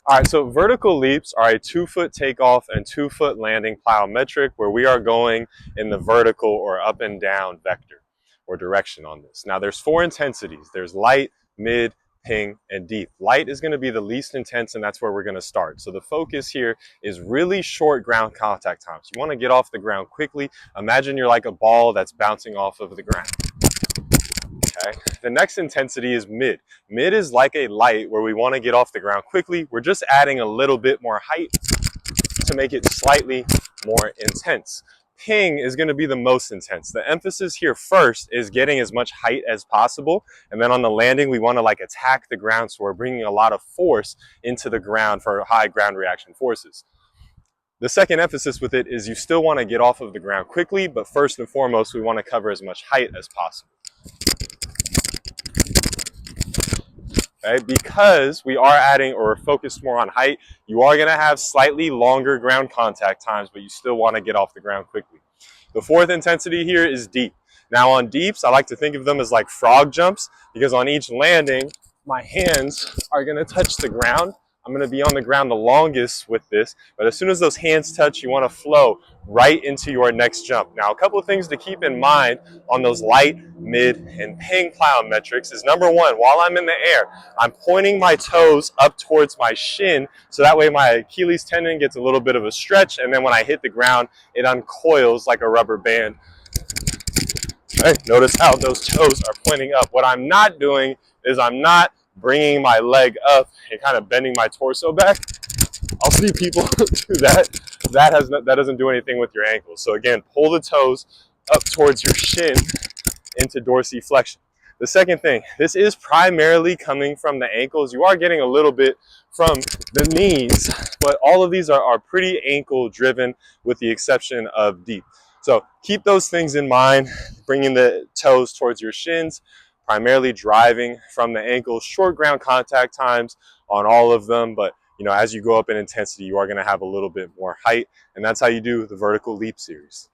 All right, so vertical leaps are a 2-foot takeoff and 2-foot landing plyometric where we are going in the vertical or up and down vector or direction on this. Now there's 4 intensities. There's light, mid, ping, and deep. Light is going to be the least intense, and that's where we're going to start. So the focus here is really short ground contact times. You want to get off the ground quickly. Imagine you're like a ball that's bouncing off of the ground. Okay. The next intensity is mid. Mid is like a light where we want to get off the ground quickly. We're just adding a little bit more height to make it slightly more intense. Ping is going to be the most intense. The emphasis here first is getting as much height as possible. And then on the landing, we want to like attack the ground. So we're bringing a lot of force into the ground for high ground reaction forces. The second emphasis with it is you still want to get off of the ground quickly, but first and foremost, we want to cover as much height as possible. Okay, because we are adding or focused more on height, you are going to have slightly longer ground contact times, but you still want to get off the ground quickly. The fourth intensity here is deep. Now on deeps, I like to think of them as like frog jumps, because on each landing, my hands are going to touch the ground. I'm going to be on the ground the longest with this, but as soon as those hands touch, you want to flow right into your next jump. Now, a couple of things to keep in mind on those light, mid, and ping plyometrics is number one, while I'm in the air, I'm pointing my toes up towards my shin, so that way my Achilles tendon gets a little bit of a stretch, and then when I hit the ground, it uncoils like a rubber band. Right? Notice how those toes are pointing up. What I'm not doing is I'm not bringing my leg up and kind of bending my torso back. I'll see people do that. That doesn't do anything with your ankles. So again, pull the toes up towards your shin into dorsiflexion. The second thing, this is primarily coming from the ankles. You are getting a little bit from the knees, but all of these are pretty ankle driven with the exception of deep. So keep those things in mind, bringing the toes towards your shins, primarily driving from the ankles, short ground contact times on all of them, but as you go up in intensity, you are going to have a little bit more height, and that's how you do the vertical leap series.